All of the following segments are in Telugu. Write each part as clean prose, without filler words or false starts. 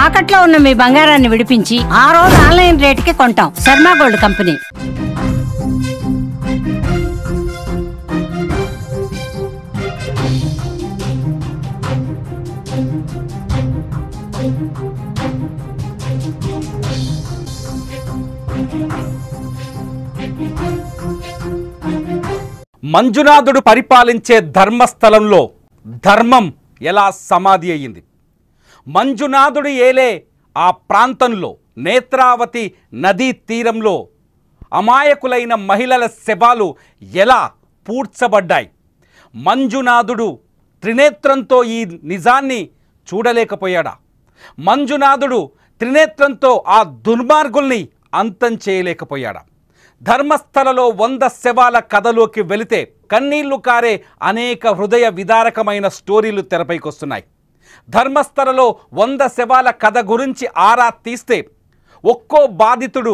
తాకట్లో ఉన్న మీ బంగారాన్ని విడిపించి ఆ రోజు ఆన్లైన్ రేటుకి కొంటాం. Sharma gold company. మంజునాథుడు పరిపాలించే ధర్మస్థలంలో ధర్మం ఎలా సమాధి అయ్యింది? మంజునాథుడు ఏలే ఆ ప్రాంతంలో నేత్రావతి నదీ తీరంలో అమాయకులైన మహిళల శవాలు ఎలా పూడ్చబడ్డాయి? మంజునాథుడు త్రినేత్రంతో ఈ నిజాన్ని చూడలేకపోయాడా? మంజునాథుడు త్రినేత్రంతో ఆ దుర్మార్గుల్ని అంతం చేయలేకపోయాడా? ధర్మస్థలలో 100 శవాల కథలోకి వెళితే కన్నీళ్లు కారే అనేక హృదయ విదారకమైన స్టోరీలు తెరపైకొస్తున్నాయి. ధర్మస్థలలో 100 శవాల కథ గురించి ఆరా తీస్తే ఒక్కో బాధితుడు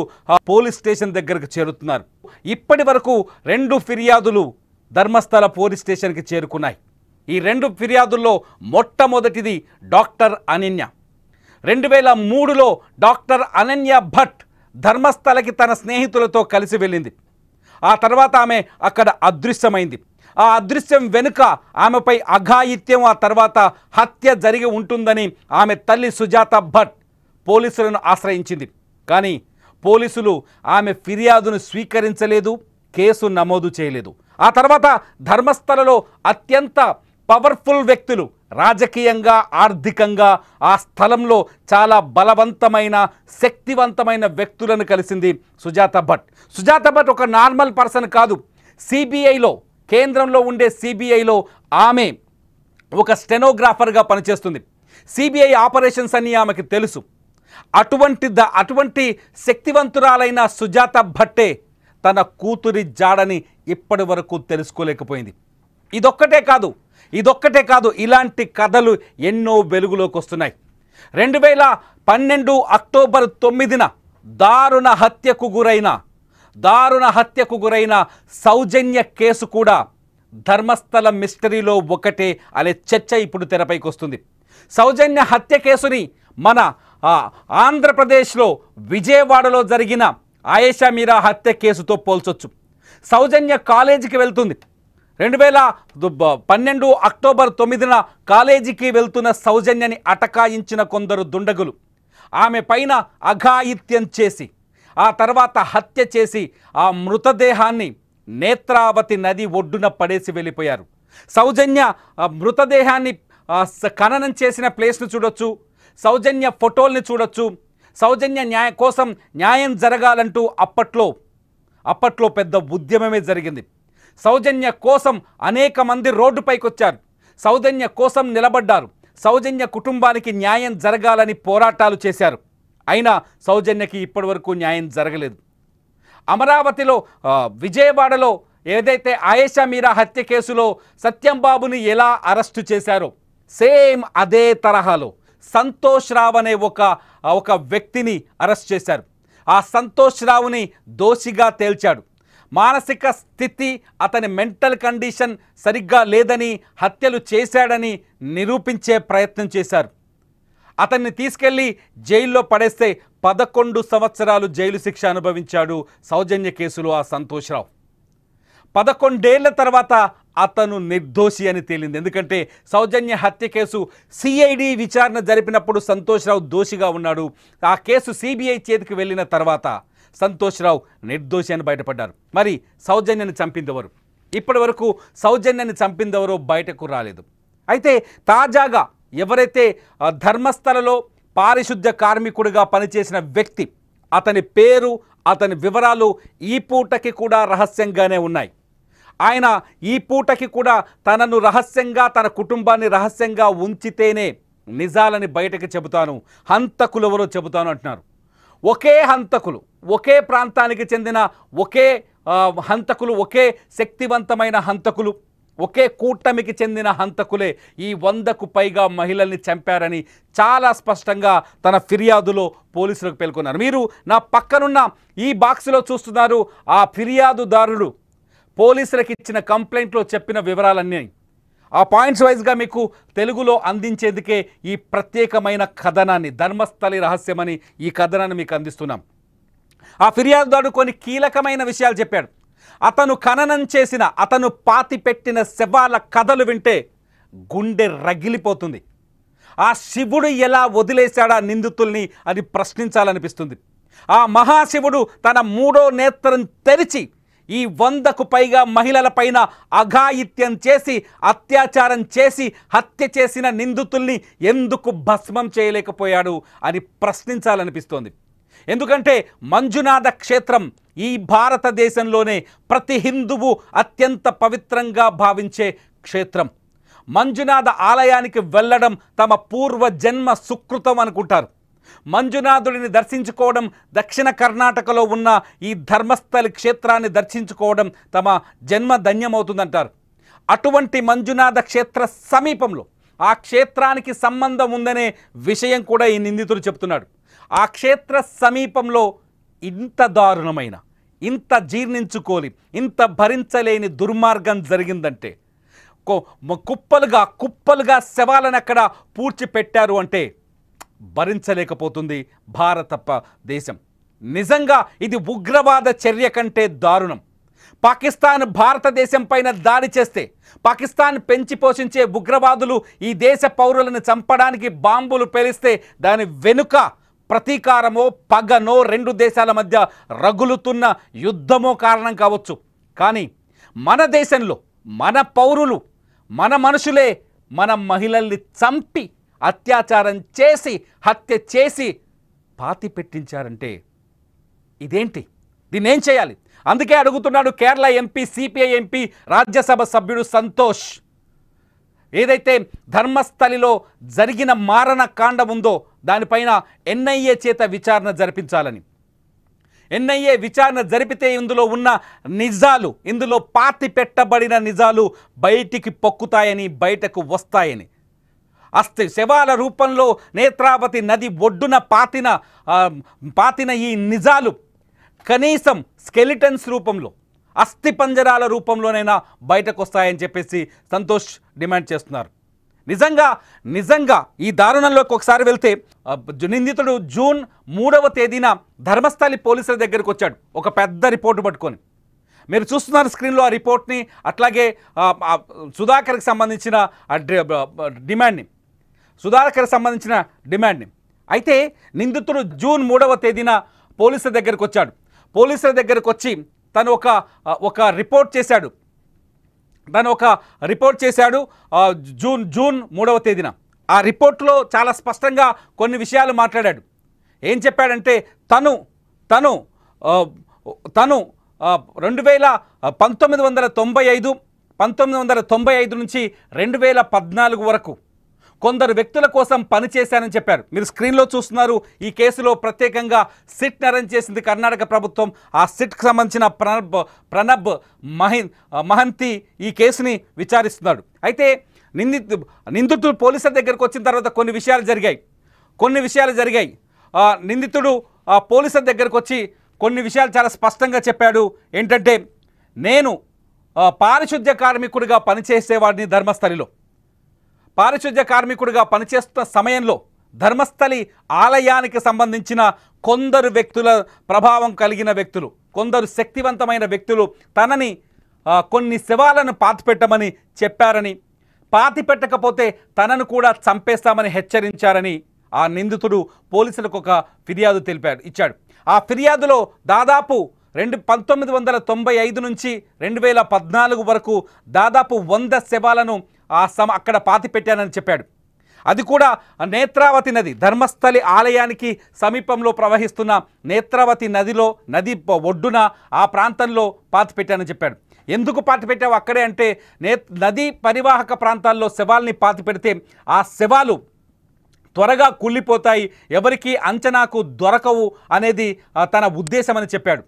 పోలీస్ స్టేషన్ దగ్గరకు చేరుతున్నారు. ఇప్పటి వరకు 2 ఫిర్యాదులు ధర్మస్థల పోలీస్ స్టేషన్కి చేరుకున్నాయి. ఈ 2 ఫిర్యాదుల్లో మొట్టమొదటిది డాక్టర్ అనన్య. 2003లో డాక్టర్ అనన్య భట్ ధర్మస్థలకి తన స్నేహితులతో కలిసి వెళ్ళింది. ఆ తర్వాత ఆమె అక్కడ అదృశ్యమైంది. ఆ అదృశ్యం వెనుక ఆమెపై అఘాయిత్యం, ఆ తర్వాత హత్య జరిగి ఉంటుందని ఆమె తల్లి సుజాత భట్ పోలీసులను ఆశ్రయించింది. కానీ పోలీసులు ఆమె ఫిర్యాదును స్వీకరించలేదు, కేసు నమోదు చేయలేదు. ఆ తర్వాత ధర్మస్థలలో అత్యంత పవర్ఫుల్ వ్యక్తులు, రాజకీయంగా ఆర్థికంగా ఆ స్థలంలో చాలా బలవంతమైన శక్తివంతమైన వ్యక్తులను కలిసింది సుజాత భట్. సుజాత భట్ ఒక నార్మల్ పర్సన్ కాదు. సిబిఐలో, కేంద్రంలో ఉండే సిబిఐలో ఆమె ఒక స్టెనోగ్రాఫర్గా పనిచేస్తుంది. సిబిఐ ఆపరేషన్స్ అన్నీ ఆమెకు తెలుసు. అటువంటి శక్తివంతురాలైన సుజాత భట్టే తన కూతురి జాడని ఇప్పటి వరకు తెలుసుకోలేకపోయింది. ఇదొక్కటే కాదు, ఇలాంటి కథలు ఎన్నో వెలుగులోకి వస్తున్నాయి. 2012 అక్టోబర్ 9న దారుణ హత్యకు గురైన సౌజన్య కేసు కూడా ధర్మస్థల మిస్టరీలో ఒకటే అనే చర్చ ఇప్పుడు తెరపైకి వస్తుంది. సౌజన్య హత్య కేసుని మన ఆంధ్రప్రదేశ్లో విజయవాడలో జరిగిన ఆయేషా మీరా హత్య కేసుతో పోల్చొచ్చు. సౌజన్య కాలేజీకి వెళ్తుంది. 2012 అక్టోబర్ 9న కాలేజీకి వెళ్తున్న సౌజన్యని అటకాయించిన కొందరు దుండగులు ఆమె పైన అఘాయిత్యం చేసి ఆ తర్వాత హత్య చేసి ఆ మృతదేహాన్ని నేత్రావతి నది ఒడ్డున పడేసి వెళ్ళిపోయారు. సౌజన్య మృతదేహాన్ని ఖననం చేసిన ప్లేస్ను చూడొచ్చు, సౌజన్య ఫోటోల్ని చూడొచ్చు. సౌజన్య కోసం న్యాయం జరగాలంటూ అప్పట్లో పెద్ద ఉద్యమమే జరిగింది. సౌజన్య కోసం అనేక మంది రోడ్డుపైకి వచ్చారు. సౌజన్య కోసం నిలబడ్డారు. సౌజన్య కుటుంబానికి న్యాయం జరగాలని పోరాటాలు చేశారు. అయినా సౌజన్యకి ఇప్పటివరకు న్యాయం జరగలేదు. అమరావతిలో విజయవాడలో ఏదైతే ఆయేషా మీరా హత్య కేసులో సత్యంబాబుని ఎలా అరెస్టు చేశారో సేమ్ అదే తరహాలో సంతోష్ రావు అనే ఒక వ్యక్తిని అరెస్ట్ చేశారు. ఆ సంతోష్ రావుని దోషిగా తేల్చాడు. మానసిక స్థితి, అతని మెంటల్ కండిషన్ సరిగ్గా లేదని, హత్యలు చేశాడని నిరూపించే ప్రయత్నం చేశారు. అతన్ని తీసుకెళ్లి జైల్లో పడేస్తే 11 సంవత్సరాలు జైలు శిక్ష అనుభవించాడు సౌజన్య కేసులో ఆ సంతోష్ రావు. 11 ఏళ్ల తర్వాత అతను నిర్దోషి అని తేలింది. ఎందుకంటే సౌజన్య హత్య కేసు సిఐడి విచారణ జరిపినప్పుడు సంతోష్ రావు దోషిగా ఉన్నాడు. ఆ కేసు సిబిఐ చేతికి వెళ్ళిన తర్వాత సంతోష్ రావు నిర్దోషి అని బయటపడ్డారు. మరి సౌజన్యని చంపిందెవరు? ఇప్పటి వరకు సౌజన్యని చంపిందెవరో బయటకు రాలేదు. అయితే తాజాగా ఎవరైతే ధర్మస్థలలో పారిశుద్ధ్య కార్మికుడిగా పనిచేసిన వ్యక్తి, అతని పేరు, అతని వివరాలు ఈ పూటకి కూడా రహస్యంగానే ఉన్నాయి. ఆయన ఈ పూటకి కూడా తనను రహస్యంగా, తన కుటుంబాన్ని రహస్యంగా ఉంచితేనే నిజాలని బయటకు చెబుతాను, హంతకులు ఎవరో చెబుతాను అంటున్నారు. ఒకే హంతకులు, ఒకే ప్రాంతానికి చెందిన హంతకులు, ఒకే శక్తివంతమైన హంతకులు, ఒకే కూటమికి చెందిన హంతకులే ఈ 100కు పైగా మహిళల్ని చంపారని చాలా స్పష్టంగా తన ఫిర్యాదులో పోలీసులకు పేర్కొన్నారు. మీరు నా పక్కనున్న ఈ బాక్స్లో చూస్తున్నారు. ఆ ఫిర్యాదుదారుడు పోలీసులకు ఇచ్చిన కంప్లైంట్లో చెప్పిన వివరాలన్నీ. ఆ పాయింట్స్ వైజ్గా మీకు తెలుగులో అందించేందుకే ఈ ప్రత్యేకమైన కథనాన్ని, ధర్మస్థలి రహస్యమని ఈ కథనాన్ని మీకు అందిస్తున్నాం. ఆ ఫిర్యాదుదారుడు కొన్ని కీలకమైన విషయాలు చెప్పాడు. అతను ఖననం చేసిన, అతను పాతిపెట్టిన శవాల కథలు వింటే గుండె రగిలిపోతుంది. ఆ శివుడు ఎలా వదిలేశాడా నిందితుల్ని అని ప్రశ్నించాలనిపిస్తుంది. ఆ మహాశివుడు తన మూడో నేత్రం తెరిచి ఈ 100కు పైగా మహిళలపైన అఘాయిత్యం చేసి, అత్యాచారం చేసి, హత్య చేసిన నిందితుల్ని ఎందుకు భస్మం చేయలేకపోయాడు అని ప్రశ్నించాలనిపిస్తోంది. ఎందుకంటే మంజునాథ క్షేత్రం ఈ భారతదేశంలోనే ప్రతి హిందువు అత్యంత పవిత్రంగా భావించే క్షేత్రం. మంజునాథ ఆలయానికి వెళ్ళడం తమ పూర్వ జన్మ సుకృతం అనుకుంటారు. మంజునాథుడిని దర్శించుకోవడం, దక్షిణ కర్ణాటకలో ఉన్న ఈ ధర్మస్థలి క్షేత్రాన్ని దర్శించుకోవడం తమ జన్మ ధన్యమవుతుందంటారు. అటువంటి మంజునాథ క్షేత్ర సమీపంలో ఆ క్షేత్రానికి సంబంధం ఉందనే విషయం కూడా ఈ నిందితుడు చెప్తున్నాడు. ఆ క్షేత్ర సమీపంలో ఇంత దారుణమైన, ఇంత జీర్ణించుకోలి, ఇంత భరించలేని దుర్మార్గం జరిగిందంటే, కుప్పలుగా శవాలను అక్కడ పూడ్చిపెట్టారు అంటే భరించలేకపోతుంది భారత దేశం. నిజంగా ఇది ఉగ్రవాద చర్య కంటే దారుణం. పాకిస్తాన్ భారతదేశం పైన దాడి చేస్తే, పాకిస్తాన్ పెంచి పోషించే ఉగ్రవాదులు ఈ దేశ పౌరులను చంపడానికి బాంబులు పేలిస్తే దాని వెనుక ప్రతీకారమో, పగనో, 2 దేశాల మధ్య రగులుతున్న యుద్ధమో కారణం కావచ్చు. కానీ మన దేశంలో మన పౌరులు, మన మనుషులే మన మహిళల్ని చంపి, అత్యాచారం చేసి, హత్య చేసి పాతి పెట్టించారంటే ఇదేంటి? దీన్ని ఏం చేయాలి? అందుకే అడుగుతున్నాడు Kerala MP, CPI MP, Rajya Sabha సభ్యుడు సంతోష్. ఏదైతే ధర్మస్థలిలో జరిగిన మారణ కాండం ఉందో దానిపైన ఎన్ఐఏ చేత విచారణ జరిపించాలని. ఎన్ఐఏ విచారణ జరిపితే ఇందులో ఉన్న నిజాలు, ఇందులో పాతి పెట్టబడిన నిజాలు బయటికి పొక్కుతాయని, బయటకు వస్తాయని. శవాల రూపంలో నేత్రావతి నది ఒడ్డున పాతిన ఈ నిజాలు కనీసం స్కెలిటన్స్ రూపంలో, అస్థిపంజరాల రూపంలోనైనా బయటకు వస్తాయని చెప్పేసి సంతోష్ డిమాండ్ చేస్తున్నారు. నిజంగా ఈ దారుణంలోకి ఒకసారి వెళ్తే, నిందితుడు జూన్ 3వ తేదీన ధర్మస్థలి పోలీసుల దగ్గరికి వచ్చాడు ఒక పెద్ద రిపోర్టు పట్టుకొని. మీరు చూస్తున్నారు స్క్రీన్లో ఆ రిపోర్ట్ని, అట్లాగే సుధాకర్కి సంబంధించిన డిమాండ్ని. అయితే నిందితుడు జూన్ 3వ తేదీన పోలీసుల దగ్గరికి వచ్చాడు. పోలీసుల దగ్గరకు వచ్చి తను ఒక రిపోర్ట్ చేశాడు. జూన్ 3వ తేదీన. ఆ రిపోర్ట్లో చాలా స్పష్టంగా కొన్ని విషయాలు మాట్లాడాడు. ఏం చెప్పాడంటే, తను 1995 నుంచి 2014 వరకు కొందరు వ్యక్తుల కోసం పనిచేశానని చెప్పారు. మీరు స్క్రీన్లో చూస్తున్నారు. ఈ కేసులో ప్రత్యేకంగా సిట్ అరేంజ్ చేసింది కర్ణాటక ప్రభుత్వం. ఆ సిట్కి సంబంధించిన ప్రణబ్ మహంతి ఈ కేసుని విచారిస్తున్నాడు. అయితే నిందితుడు పోలీసుల దగ్గరకు వచ్చిన తర్వాత కొన్ని విషయాలు జరిగాయి. నిందితుడు పోలీసుల దగ్గరకు వచ్చి కొన్ని విషయాలు చాలా స్పష్టంగా చెప్పాడు. ఏంటంటే, నేను పారిశుద్ధ్య కార్మికుడిగా పనిచేసేవాడిని ధర్మస్థలిలో. పారిశుద్ధ్య కార్మికుడిగా పనిచేస్తున్న సమయంలో ధర్మస్థలి ఆలయానికి సంబంధించిన కొందరు వ్యక్తుల ప్రభావం కలిగిన వ్యక్తులు, కొందరు శక్తివంతమైన వ్యక్తులు తనని కొన్ని శవాలను పాతిపెట్టమని చెప్పారని, పాతిపెట్టకపోతే తనను కూడా చంపేస్తామని హెచ్చరించారని ఆ నిందితుడు పోలీసులకు ఒక ఫిర్యాదు ఇచ్చాడు. ఆ ఫిర్యాదులో దాదాపు 1995 నుంచి 2014 వరకు దాదాపు 100 శవాలను అక్కడ పాతి పెట్టానని చెప్పాడు. అది కూడా నేత్రావతి నది, ధర్మస్థలి ఆలయానికి సమీపంలో ప్రవహిస్తున్న నేత్రావతి నది ఒడ్డున ఆ ప్రాంతంలో పాతి పెట్టానని చెప్పాడు. ఎందుకు పాతి పెట్టావు అక్కడే అంటే, నదీ పరివాహక ప్రాంతాల్లో శవాల్ని పాతి పెడితే ఆ శవాలు త్వరగా కుళ్ళిపోతాయి, ఎవరికి అంచనాకు దొరకవు అనేది తన ఉద్దేశం అని చెప్పాడు.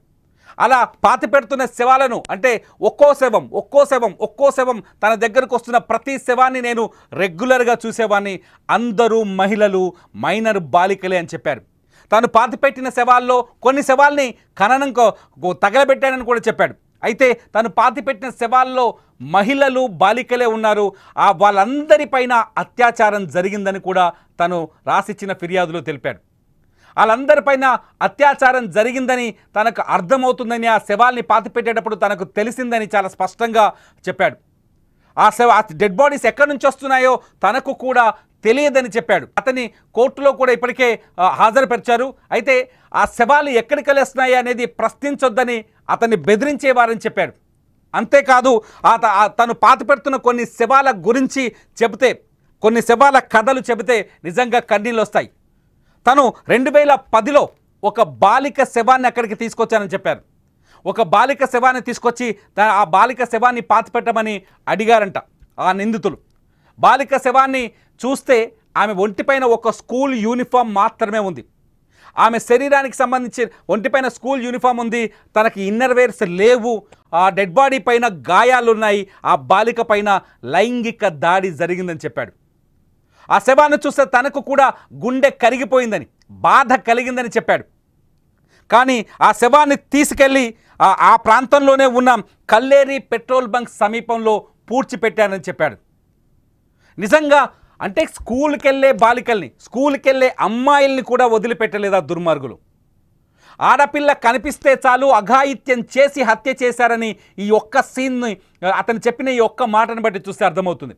అలా పాతి పెడుతున్న శవాలను, అంటే ఒక్కో శవం తన దగ్గరకు వస్తున్న ప్రతి శవాన్ని నేను రెగ్యులర్గా చూసేవాడిని. అందరూ మహిళలు, మైనర్ బాలికలే అని చెప్పారు. తాను పాతిపెట్టిన శవాల్లో కొన్ని శవాల్ని ఖననం తగలబెట్టానని కూడా చెప్పాడు. అయితే తను పాతిపెట్టిన శవాల్లో మహిళలు బాలికలే ఉన్నారు. వాళ్ళందరిపైన అత్యాచారం జరిగిందని కూడా తను రాసిచ్చిన ఫిర్యాదులో తెలిపాడు. వాళ్ళందరిపైన అత్యాచారం జరిగిందని తనకు అర్థమవుతుందని, ఆ శవాల్ని పాతిపెట్టేటప్పుడు తనకు తెలిసిందని చాలా స్పష్టంగా చెప్పాడు. ఆ డెడ్ బాడీస్ ఎక్కడి నుంచి వస్తున్నాయో తనకు కూడా తెలియదని చెప్పాడు. అతని కోర్టులో కూడా ఇప్పటికే హాజరుపరిచారు. అయితే ఆ శవాలు ఎక్కడికి వస్తున్నాయి అనేది ప్రశ్నించొద్దని అతన్ని బెదిరించేవారని చెప్పాడు. అంతేకాదు తను పాతిపెడుతున్న కొన్ని శవాల గురించి చెబితే, కొన్ని శవాల కథలు చెబితే నిజంగా కన్నీళ్ళు వస్తాయి. తను 2010లో ఒక బాలిక శవాన్ని అక్కడికి తీసుకొచ్చానని చెప్పారు. ఒక బాలిక శవాన్ని తీసుకొచ్చి ఆ బాలిక శవాన్ని పాతిపెట్టమని అడిగారంట ఆ నిందితులు. బాలిక శవాన్ని చూస్తే ఆమె ఒంటిపైన ఒక స్కూల్ యూనిఫామ్ మాత్రమే ఉంది. ఆమె శరీరానికి సంబంధించి ఒంటిపైన స్కూల్ యూనిఫామ్ ఉంది, తనకి ఇన్నర్ వేర్స్ లేవు. ఆ డెడ్ బాడీ పైన గాయాలున్నాయి. ఆ బాలిక పైన లైంగిక దాడి జరిగిందని చెప్పాడు. ఆ శవాన్ని చూస్తే తనకు కూడా గుండె కరిగిపోయిందని, బాధ కలిగిందని చెప్పాడు. కానీ ఆ శవాన్ని తీసుకెళ్ళి ఆ ప్రాంతంలోనే ఉన్న కల్లేరి పెట్రోల్ బంక్ సమీపంలో పూడ్చిపెట్టానని చెప్పాడు. నిజంగా అంటే స్కూల్కి వెళ్ళే బాలికల్ని, స్కూల్కి వెళ్ళే అమ్మాయిల్ని కూడా వదిలిపెట్టలేదా దుర్మార్గులు? ఆడపిల్ల కనిపిస్తే చాలు అఘాయిత్యం చేసి హత్య చేశారని ఈ ఒక్క సీన్ని, అతను చెప్పిన ఈ ఒక్క మాటను బట్టి చూస్తే అర్థమవుతుంది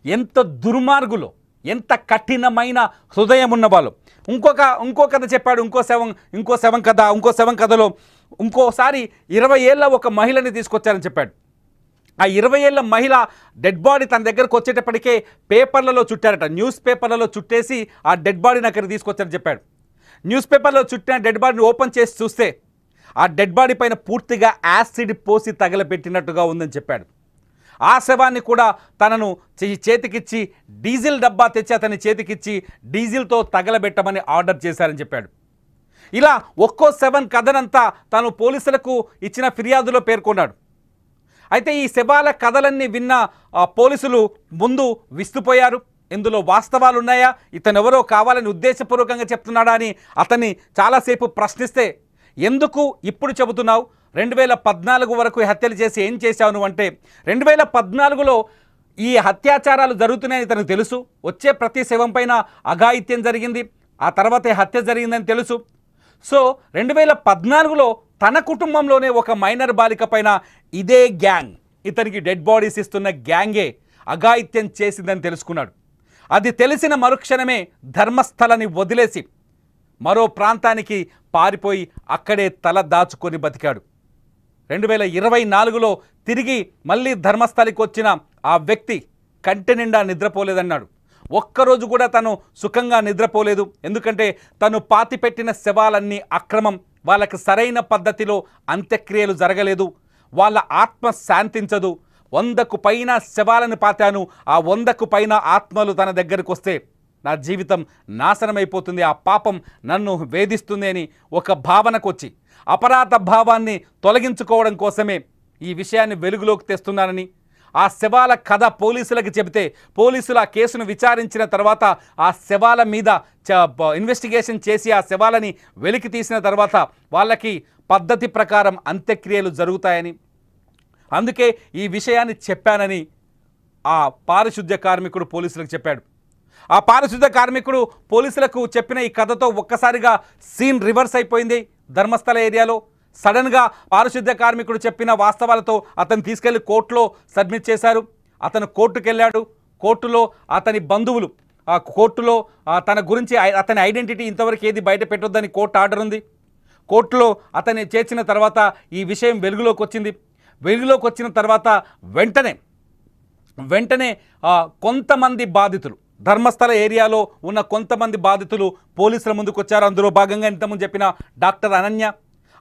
ఎంత దుర్మార్గులో, ఎంత కఠినమైన హృదయం ఉన్న వాళ్ళు. ఇంకో కథ చెప్పాడు. ఇంకో శవం కథలో ఇంకోసారి 20 ఏళ్ళ ఒక మహిళని తీసుకొచ్చారని చెప్పాడు. ఆ 20 ఏళ్ళ మహిళ డెడ్ బాడీ తన దగ్గరకు వచ్చేటప్పటికే పేపర్లలో చుట్టారట. న్యూస్ పేపర్లలో చుట్టేసి ఆ డెడ్ బాడీని అక్కడికి తీసుకొచ్చారని చెప్పాడు. న్యూస్ పేపర్లో చుట్టిన డెడ్ బాడీని ఓపెన్ చేసి చూస్తే ఆ డెడ్ బాడీ పైన పూర్తిగా యాసిడ్ పోసి తగలబెట్టినట్టుగా ఉందని చెప్పాడు. ఆ శవాన్ని కూడా తనను చేతికిచ్చి డీజిల్ డబ్బా తెచ్చి అతని చేతికిచ్చి డీజిల్తో తగలబెట్టమని ఆర్డర్ చేశారని చెప్పాడు. ఇలా ఒక్కో శవం కథనంతా తాను పోలీసులకు ఇచ్చిన ఫిర్యాదులో పేర్కొన్నాడు. అయితే ఈ శవాల కథలన్నీ విన్న పోలీసులు ముందు విస్తుపోయారు. ఇందులో వాస్తవాలు ఉన్నాయా, ఇతనెవరో కావాలని ఉద్దేశపూర్వకంగా చెప్తున్నాడా అని అతన్ని చాలాసేపు ప్రశ్నిస్తే, ఎందుకు ఇప్పుడు చెబుతున్నావు, 2014 వరకు హత్యలు చేసి ఏం చేశావు నువ్వు అంటే, 2014లో ఈ అత్యాచారాలు జరుగుతున్నాయని ఇతనికి తెలుసు. వచ్చే ప్రతి శవం పైన అఘాయిత్యం జరిగింది, ఆ తర్వాతే హత్య జరిగిందని తెలుసు. సో 2014లో తన కుటుంబంలోనే ఒక మైనర్ బాలిక పైన ఇదే గ్యాంగ్, ఇతనికి డెడ్ బాడీస్ ఇస్తున్న గ్యాంగే అఘాయిత్యం చేసిందని తెలుసుకున్నాడు. అది తెలిసిన మరుక్షణమే ధర్మస్థలని వదిలేసి మరో ప్రాంతానికి పారిపోయి అక్కడే తల దాచుకొని బతికాడు. 2024లో తిరిగి మళ్ళీ ధర్మస్థలికి వచ్చిన ఆ వ్యక్తి కంటి నిండా నిద్రపోలేదన్నాడు. ఒక్కరోజు కూడా తను సుఖంగా నిద్రపోలేదు. ఎందుకంటే తను పాతిపెట్టిన శవాలన్నీ అక్రమం, వాళ్ళకి సరైన పద్ధతిలో అంత్యక్రియలు జరగలేదు, వాళ్ళ ఆత్మ శాంతించదు. 100కు పైన శవాలను పాతాను, ఆ 100కు పైన ఆత్మలు తన దగ్గరకు వస్తే నా జీవితం నాశనమైపోతుంది, ఆ పాపం నన్ను వేధిస్తుంది అని ఒక భావనకు వచ్చి అపరాధ భావాన్ని తొలగించుకోవడం కోసమే ఈ విషయాన్ని వెలుగులోకి తెస్తున్నానని, ఆ శవాల కథ పోలీసులకు చెబితే పోలీసులు ఆ కేసును విచారించిన తర్వాత ఆ శవాల మీద ఇన్వెస్టిగేషన్ చేసి ఆ శవాలని వెలికి తీసిన తర్వాత వాళ్ళకి పద్ధతి ప్రకారం అంత్యక్రియలు జరుగుతాయని, అందుకే ఈ విషయాన్ని చెప్పానని ఆ పారిశుద్ధ్య కార్మికుడు పోలీసులకు చెప్పాడు. ఆ పారిశుద్ధ్య కార్మికుడు పోలీసులకు చెప్పిన ఈ కథతో ఒక్కసారిగా సీన్ రివర్స్ అయిపోయింది. ధర్మస్థల ఏరియాలో సడన్గా పారిశుద్ధ్య కార్మికుడు చెప్పిన వాస్తవాలతో అతను తీసుకెళ్లి కోర్టులో సబ్మిట్ చేశారు. అతను కోర్టుకు వెళ్ళాడు. కోర్టులో అతని బంధువులు ఆ కోర్టులో తన గురించి అతని ఐడెంటిటీ ఇంతవరకు ఏది బయట పెట్టొద్దని కోర్టు ఆర్డర్ ఉంది. కోర్టులో అతన్ని చేర్చిన తర్వాత ఈ విషయం వెలుగులోకి వచ్చింది. వెలుగులోకి వచ్చిన తర్వాత వెంటనే కొంతమంది బాధితులు, ధర్మస్థల ఏరియాలో ఉన్న కొంతమంది బాధితులు పోలీసుల ముందుకు వచ్చారు. అందులో భాగంగా ఇంతకుముందు చెప్పిన డాక్టర్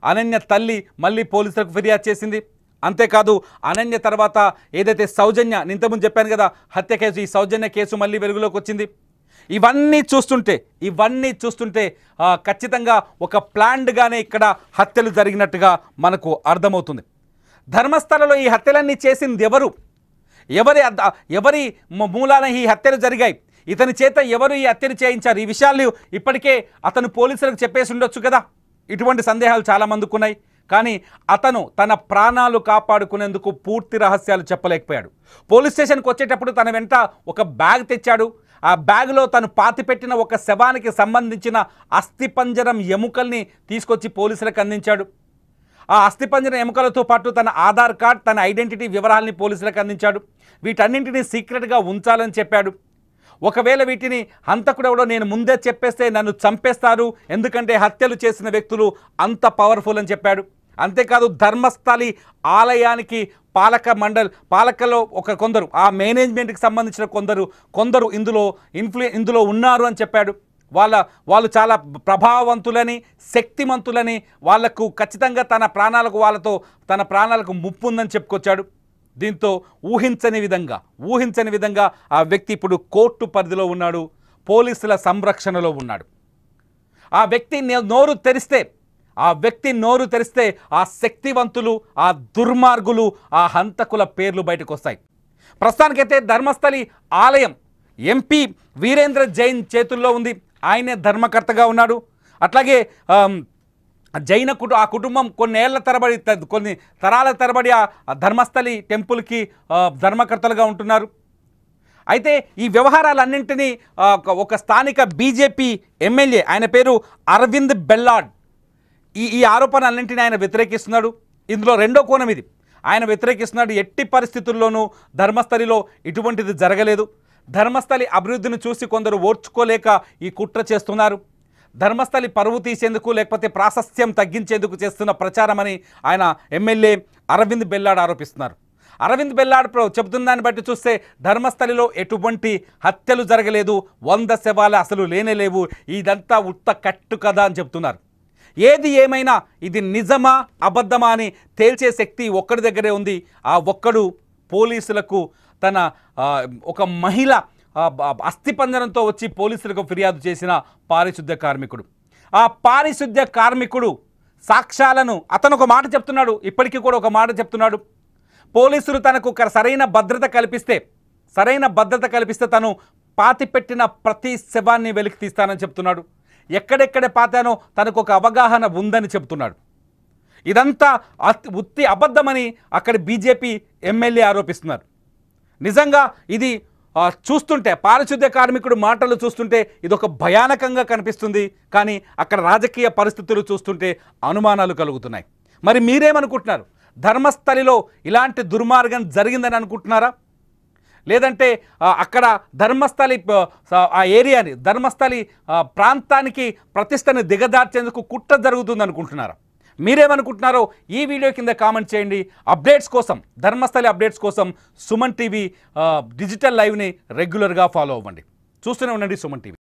అనన్య తల్లి మళ్ళీ పోలీసులకు ఫిర్యాదు చేసింది. అంతేకాదు అనన్య తర్వాత ఏదైతే సౌజన్య, ఇంతకుముందు చెప్పాను కదా హత్య కేసు, ఈ సౌజన్య కేసు మళ్ళీ వెలుగులోకి వచ్చింది. ఇవన్నీ చూస్తుంటే ఖచ్చితంగా ఒక ప్లాన్డ్గానే ఇక్కడ హత్యలు జరిగినట్టుగా మనకు అర్థమవుతుంది. ధర్మస్థలలో ఈ హత్యలన్నీ చేసింది ఎవరి మూలాన ఈ హత్యలు జరిగాయి, ఇతని చేత ఎవరు ఈ హత్యలు చేయించారు, ఈ విషయాలు ఇప్పటికే అతను పోలీసులకు చెప్పేసి ఉండొచ్చు కదా. ఇటువంటి సందేహాలు చాలామందికి ఉన్నాయి. కానీ అతను తన ప్రాణాలు కాపాడుకునేందుకు పూర్తి రహస్యాలు చెప్పలేకపోయాడు. పోలీస్ స్టేషన్కి వచ్చేటప్పుడు తన వెంట ఒక బ్యాగ్ తెచ్చాడు. ఆ బ్యాగ్లో తను పాతిపెట్టిన ఒక శవానికి సంబంధించిన అస్థిపంజరం ఎముకల్ని తీసుకొచ్చి పోలీసులకు అందించాడు. ఆ అస్థిపంజరం ఎముకలతో పాటు తన ఆధార్ కార్డ్, తన ఐడెంటిటీ వివరాలని పోలీసులకు అందించాడు. వీటన్నింటినీ సీక్రెట్గా ఉంచాలని చెప్పాడు. ఒకవేళ వీటిని హంతకుడెవడో నేను ముందే చెప్పేస్తే నన్ను చంపేస్తారు, ఎందుకంటే హత్యలు చేసిన వ్యక్తులు అంత పవర్ఫుల్ అని చెప్పాడు. అంతేకాదు ధర్మస్థలి ఆలయానికి పాలకలో కొందరు ఆ మేనేజ్మెంట్కి సంబంధించిన కొందరు ఇందులో ఉన్నారు అని చెప్పాడు. వాళ్ళు చాలా ప్రభావవంతులని, శక్తిమంతులని, వాళ్లకు ఖచ్చితంగా తన ప్రాణాలకు ముప్పు ఉందని చెప్పుకొచ్చాడు. దీంతో ఊహించని విధంగా ఆ వ్యక్తి ఇప్పుడు కోర్టు పరిధిలో ఉన్నాడు, పోలీసుల సంరక్షణలో ఉన్నాడు. ఆ వ్యక్తి నోరు తెరిస్తే ఆ శక్తివంతులు, ఆ దుర్మార్గులు, ఆ హంతకుల పేర్లు బయటకు వస్తాయి. ప్రస్తుతానికైతే ధర్మస్థలి ఆలయం ఎంపీ వీరేంద్ర జైన్ చేతుల్లో ఉంది. ఆయనే ధర్మకర్తగా ఉన్నాడు. అట్లాగే ఆ కుటుంబం కొన్ని తరాల తరబడి ఆ ధర్మస్థలి టెంపుల్కి ధర్మకర్తలుగా ఉంటున్నారు. అయితే ఈ వ్యవహారాలన్నింటినీ ఒక స్థానిక బీజేపీ ఎమ్మెల్యే, ఆయన పేరు అరవింద్ బెల్లాడ్, ఈ ఆరోపణలన్నింటినీ ఆయన వ్యతిరేకిస్తున్నాడు. ఇందులో రెండో కోణం ఇది. ఆయన వ్యతిరేకిస్తున్నాడు. ఎట్టి పరిస్థితుల్లోనూ ధర్మస్థలిలో ఇటువంటిది జరగలేదు. ధర్మస్థలి అభివృద్ధిని చూసి కొందరు ఓర్చుకోలేక ఈ కుట్ర చేస్తున్నారు. ధర్మస్థలి పరువు తీసేందుకు, లేకపోతే ప్రాశస్త్యం తగ్గించేందుకు చేస్తున్న ప్రచారమని ఆయన ఎమ్మెల్యే అరవింద్ బెల్లాడ్ ఆరోపిస్తున్నారు. అరవింద్ బెల్లాడ్ చెబుతున్న దాన్ని బట్టి చూస్తే ధర్మస్థలిలో ఎటువంటి హత్యలు జరగలేదు, 100 శవాలు అసలు లేనేలేవు, ఇదంతా ఉత్త కట్టు కదా అని చెప్తున్నారు. ఏది ఏమైనా ఇది నిజమా అబద్ధమా అని తేల్చే శక్తి ఒక్కడి దగ్గరే ఉంది. ఆ ఒక్కడు పోలీసులకు ఒక మహిళ అస్థిపంజరంతో వచ్చి పోలీసులకు ఫిర్యాదు చేసిన పారిశుద్ధ్య కార్మికుడు. ఆ పారిశుద్ధ్య కార్మికుడు సాక్ష్యాలను అతను ఒక మాట చెప్తున్నాడు, ఇప్పటికీ కూడా ఒక మాట చెప్తున్నాడు. పోలీసులు తనకు సరైన భద్రత కల్పిస్తే తను పాతిపెట్టిన ప్రతి శవాన్ని వెలికి తీస్తానని చెప్తున్నాడు. ఎక్కడెక్కడ పాతానో తనకు ఒక అవగాహన ఉందని చెప్తున్నాడు. ఇదంతా ఉత్తి అబద్ధమని అక్కడ బీజేపీ ఎమ్మెల్యే ఆరోపిస్తున్నారు. నిజంగా ఇది చూస్తుంటే, పారిశుద్ధ్య కార్మికుడు మాటలు చూస్తుంటే ఇదొక భయానకంగా కనిపిస్తుంది. కానీ అక్కడ రాజకీయ పరిస్థితులు చూస్తుంటే అనుమానాలు కలుగుతున్నాయి. మరి మీరేమనుకుంటున్నారు? ధర్మస్థలిలో ఇలాంటి దుర్మార్గం జరిగిందని అనుకుంటున్నారా? లేదంటే అక్కడ ధర్మస్థలి ఆ ఏరియాని, ధర్మస్థలి ప్రాంతానికి ప్రతిష్టని దిగదార్చేందుకు కుట్ర జరుగుతుంది అనుకుంటున్నారా? మీరేమనుకుంటున్నారో ఈ వీడియో కింద కామెంట్ చేయండి. అప్డేట్స్ కోసం, ధర్మస్థలి అప్డేట్స్ కోసం సుమన్ టీవీ డిజిటల్ లైవ్ని రెగ్యులర్గా ఫాలో అవ్వండి. చూస్తూనే ఉండండి సుమన్ టీవీ.